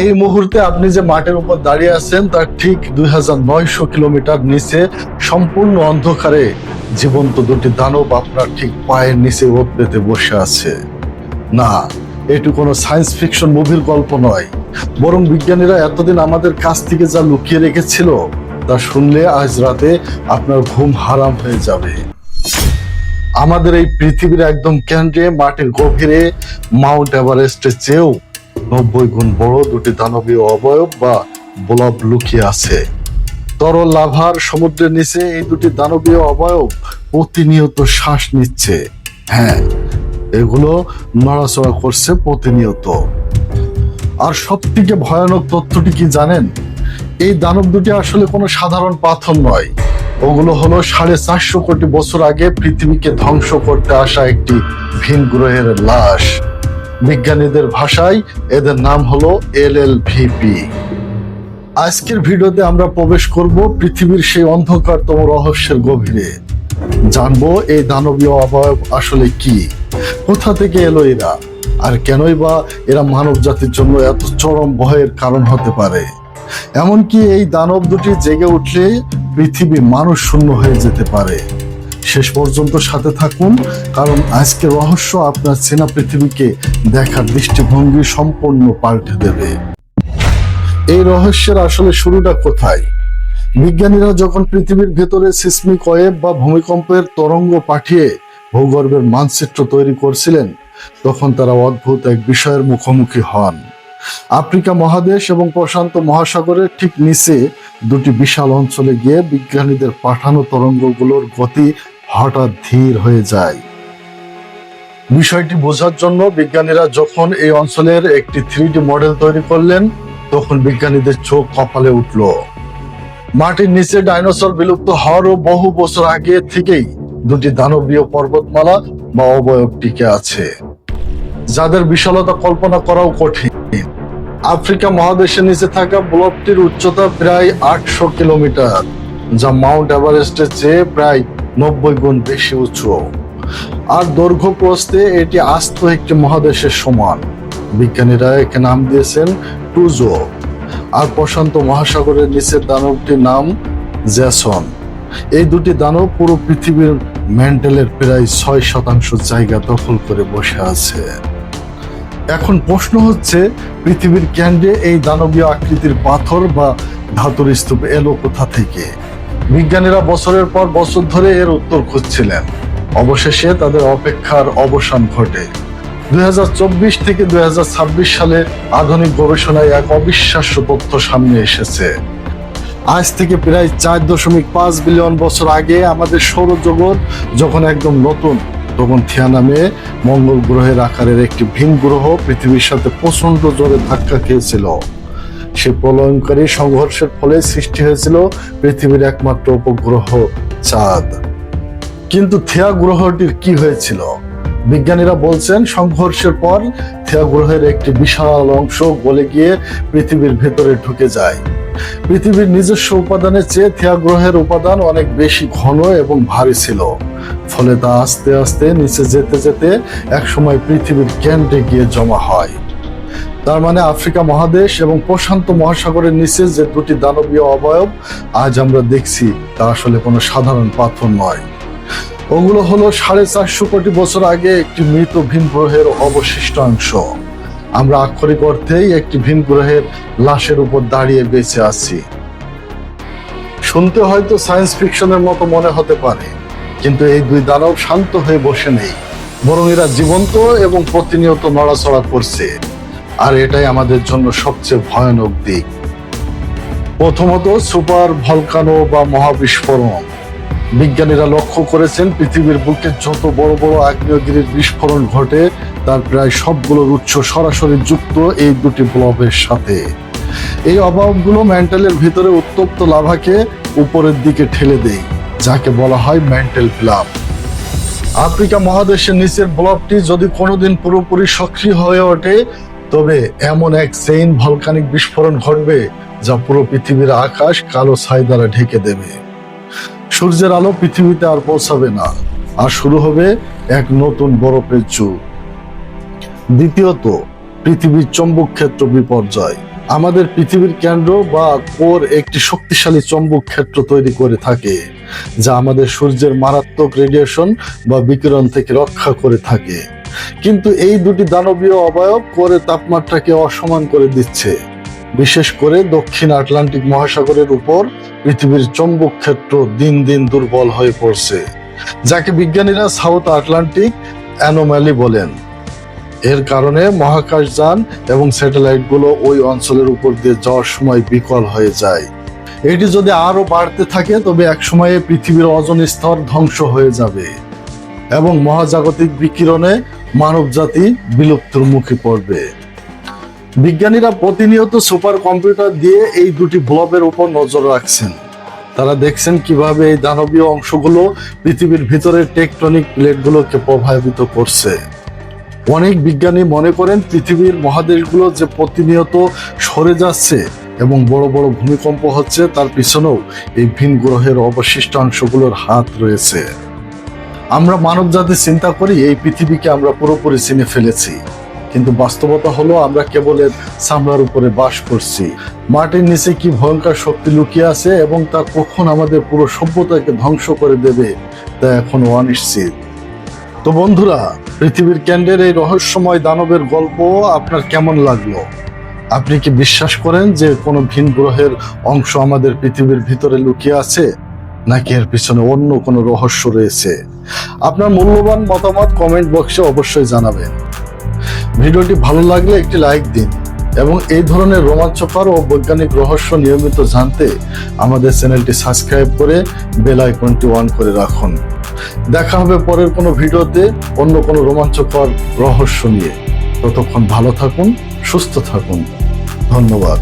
এই মুহূর্তে আপনি যে মাঠের উপর দাঁড়িয়ে আছেন তার ঠিক 2900 কিলোমিটার নিচে সম্পূর্ণ অন্ধকারে জীবন্ত দুটি দানব আপনার ঠিক পায়ের নিচে ওত পেতে বসে আছে। না, এটি কোনো সায়েন্স ফিকশন মুভির গল্প নয়, বরং বিজ্ঞানীরা এতদিন আমাদের কাছ থেকে যা লুকিয়ে রেখেছিল তা শুনলে আজ রাতে আপনার ঘুম হারাম হয়ে যাবে। আমাদের এই পৃথিবীর একদম কেন্দ্রে মাটির গভীরে মাউন্ট এভারেস্টের চেয়েও 90 গুণ বড় দুটি দানবীয় অবয়ব বা ব্লব লুকিয়ে আছে। তরল লাভার সমুদ্রের নিচে এই দুটি দানবীয় অবয়ব প্রতিনিয়ত শ্বাস নিচ্ছে। হ্যাঁ, এগুলো নড়াচড়া করছে প্রতিনিয়ত। আর সব থেকে ভয়ানক তথ্যটি কি জানেন? এই দানব দুটি আসলে কোনো সাধারণ পাথর নয়, ওগুলো হলো 450 কোটি বছর আগে পৃথিবীকে ধ্বংস করতে আসা একটি ভিন গ্রহের লাশ। বিজ্ঞানীদের ভাষায় এদের নাম হলো LLVP। আজকের ভিডিওতে আমরা প্রবেশ করব পৃথিবীর সেই অন্ধকারতম রহস্যের গভীরে। জানবো এই দানবীয় অবয়ব আসলে কি, কোথা থেকে এলো এরা, আর কেনই বা এরা মানব জাতির জন্য এত চরম ভয়ের কারণ হতে পারে। এমনকি এই দানব দুটি জেগে উঠলে পৃথিবী মানুষ শূন্য হয়ে যেতে পারে। শেষ পর্যন্ত সাথে থাকুন, কারণ আজকের রহস্য আপনার চেনা পৃথিবীকে দেখার দৃষ্টিভঙ্গি সম্পূর্ণ পাল্টে দেবে। এই রহস্যের আসলে শুরুটা কোথায়? বিজ্ঞানীরা যখন পৃথিবীর ভেতরে সিসমিক ওয়েভ বা ভূমিকম্পের তরঙ্গ পাঠিয়ে ভূগর্ভের মানচিত্র তৈরি করছিলেন, তখন তারা অদ্ভুত এক বিষয়ের মুখোমুখি হন। আফ্রিকা মহাদেশ এবং প্রশান্ত মহাসাগরের ঠিক নিচে দুটি বিশাল অঞ্চলে গিয়ে বিজ্ঞানীদের পাঠানো তরঙ্গগুলোর গতি হঠাৎ ধীর হয়ে যায়। বিষয়টি বোঝার জন্য বিজ্ঞানীরা যখন এই অঞ্চলের একটি 3D মডেল তৈরি করলেন, তখন বিজ্ঞানীদের চোখ কপালে উঠল। মাটির নিচে ডাইনোসর বিলুপ্ত হওয়ারও বহু বছর আগে থেকেই দুটি দানবীয় পর্বতমালা বা অবয়ব টিকে আছে, যাদের বিশালতা কল্পনা করাও কঠিন। আফ্রিকা মহাদেশের নিচে থাকা ব্লবটির উচ্চতা প্রায় 800 কিলোমিটার, যা মাউন্ট এভারেস্টের চেয়ে প্রায় 90 গুণ বেশি উঁচু। আর দৈর্ঘ্য প্রস্থে এটি আস্ত একটি মহাদেশের সমান। বিজ্ঞানীরা একে নাম দিয়েছেন টুজো। আর প্রশান্ত মহাসাগরের নিচের দানবটির নাম জ্যাসন। এই দুটি দানব পুরো পৃথিবীর ম্যান্টেলের প্রায় 6% জায়গা দখল করে বসে আছে। এখন প্রশ্ন হচ্ছে, পৃথিবীর কেন্দ্রে এই দানবীয় আকৃতির পাথর বা ধাতুর স্তূপ এলো কোথা থেকে? বিজ্ঞানীরা বছরের পর বছর ধরে এর উত্তর খুঁজছিলেন। অবশেষে তাদের অপেক্ষার অবসান ঘটে। 2024 থেকে 2026 সালে আধুনিক গবেষণায় এক অবিশ্বাস্য তথ্য সামনে এসেছে। আজ থেকে প্রায় 4.5 বিলিয়ন বছর আগে আমাদের সৌরজগৎ যখন একদম নতুন, তখন থিয়া নামে মঙ্গল গ্রহের আকারের একটি ভিন গ্রহ পৃথিবীর সাথে প্রচন্ড জোরে ধাক্কা খেয়েছিল। সে প্রলয়ঙ্কারী সংঘর্ষের ফলে সৃষ্টি হয়েছিল পৃথিবীর একমাত্র উপগ্রহ চাঁদ। কিন্তু থিয়া গ্রহটির কি হয়েছিল? বিজ্ঞানীরা বলছেন, সংঘর্ষের পর থিয়া গ্রহের একটি বিশাল অংশ গলে গিয়ে পৃথিবীর ভেতরে ঢুকে যায়। পৃথিবীর নিজস্ব উপাদানের চেয়ে থিয়া গ্রহের উপাদান অনেক বেশি ঘন এবং ভারী ছিল, ফলে তা আস্তে আস্তে নিচে যেতে যেতে একসময় পৃথিবীর কেন্দ্রে গিয়ে জমা হয়। তার মানে আফ্রিকা মহাদেশ এবং প্রশান্ত মহাসাগরের নিচে যে দুটি দানবীয় অবয়ব আজ আমরা দেখছি, তা আসলে কোনো সাধারণ পাথর নয়। ওগুলো হলো 450 কোটি বছর আগে একটি মৃত ভিন গ্রহের অবশিষ্টাংশ। আমরা আক্ষরিক অর্থেই একটি ভিন গ্রহের লাশের উপর দাঁড়িয়ে বেঁচে আছি। শুনতে হয়তো সায়েন্স ফিকশনের মতো মনে হতে পারে, কিন্তু এই দুই দানব শান্ত হয়ে বসে নেই, বরং এরা জীবন্ত এবং প্রতিনিয়ত নড়াচড়া করছে। আর এটাই আমাদের জন্য সবচেয়ে ভয়ানক দিক। প্রথমত, সুপার ভলকানো বা মহাবিস্ফোরণ। বিজ্ঞানীরা লক্ষ্য করেছেন, পৃথিবীর বুকে যত বড় বড় আগ্নেয়গিরির বিস্ফোরণ ঘটে তার প্রায় সবগুলোর উৎস সরাসরি যুক্ত এই দুটি ব্লবের সাথে। এই অবয়বগুলো ম্যান্টেলের ভিতরে উত্তপ্ত লাভাকে উপরের দিকে ঠেলে দেয়, যাকে বলা হয় ম্যান্টেল ফ্লাম। আফ্রিকা মহাদেশের নিচের ব্লবটি যদি কোনোদিন পুরোপুরি সক্রিয় হয়ে ওঠে, তবে এমন এক চেইন ভলকানিক বিস্ফোরণ ঘটবে যা পুরো পৃথিবীর আকাশ কালো ছাই দ্বারা ঢেকে দেবে। সূর্যের আলো পৃথিবীতে আর পৌঁছাবে না, আর শুরু হবে এক নতুন বরফের যুগ। দ্বিতীয়ত, পৃথিবীর চৌম্বক ক্ষেত্র বিপর্যয়। আমাদের পৃথিবীর কেন্দ্র বা কোর একটি শক্তিশালী চৌম্বক ক্ষেত্র তৈরি করে থাকে, যা আমাদের সূর্যের মারাত্মক রেডিয়েশন বা বিকিরণ থেকে রক্ষা করে থাকে। কিন্তু এই দুটি দানবীয় অবয়ব কোরের তাপমাত্রাকে অসমান করে দিচ্ছে। বিশেষ করে দক্ষিণ আটলান্টিক মহাসাগরের উপর পৃথিবীর চৌম্বক ক্ষেত্র দিন দিন দুর্বল হয়ে পড়ছে, যাকে বিজ্ঞানীরা সাউথ আটলান্টিক অ্যানোম্যালি বলেন। এর কারণে মহাকাশযান এবং স্যাটেলাইটগুলো ওই অঞ্চলের উপর দিয়ে যাওয়ার সময় বিকল হয়ে যায়। এটি যদি আরো বাড়তে থাকে তবে একসময়ে পৃথিবীর ওজোন স্তর ধ্বংস হয়ে যাবে এবং মহাজাগতিক বিকিরণে মানবজাতি বিলুপ্তির মুখে পড়বে। বিজ্ঞানীরা প্রতিনিয়ত সুপার কম্পিউটার দিয়ে এই দুটি ব্লবের উপর নজর রাখছেন। তারা দেখছেন কিভাবে এই দানবীয় অংশগুলো পৃথিবীর ভিতরের টেকটনিক প্লেটগুলোকে প্রভাবিত করছে। অনেক বিজ্ঞানী মনে করেন পৃথিবীর মহাদেশগুলো যে প্রতিনিয়ত সরে যাচ্ছে এবং বড় বড় ভূমিকম্প হচ্ছে, তার পিছনেও এই ভিন গ্রহের অবশিষ্টাংশগুলোর হাত রয়েছে। আমরা মানবজাতি চিন্তা করি এই পৃথিবীকে আমরা পুরোপুরি চিনে ফেলেছি, কিন্তু বাস্তবতা হলো আমরা কেবল এর চামড়ার উপরে বাস করছি। মাটির নিচে কি ভয়ঙ্কর শক্তি লুকিয়ে আছে এবং তা কখন আমাদের পুরো সভ্যতাকে ধ্বংস করে দেবে তা এখনো অনিশ্চিত। তো বন্ধুরা, পৃথিবীর কেন্দ্রের এই রহস্যময় দানবের গল্প আপনার কেমন লাগলো? আপনি কি বিশ্বাস করেন যে কোনো ভিন গ্রহের অংশ আমাদের পৃথিবীর ভিতরে লুকিয়ে আছে, নাকি এর পিছনে অন্য কোনো রহস্য রয়েছে? আপনার মূল্যবান মতামত কমেন্ট বক্সে অবশ্যই জানাবেন। ভিডিওটি ভালো লাগলে একটি লাইক দিন এবং এই ধরনের রোমাঞ্চকর ও বৈজ্ঞানিক রহস্য নিয়মিত জানতে আমাদের চ্যানেলটি সাবস্ক্রাইব করে বেল আইকনটি অন করে রাখুন। দেখা হবে পরের কোনো ভিডিওতে অন্য কোনো রোমাঞ্চকর রহস্য নিয়ে। ততক্ষণ ভালো থাকুন, সুস্থ থাকুন। ধন্যবাদ।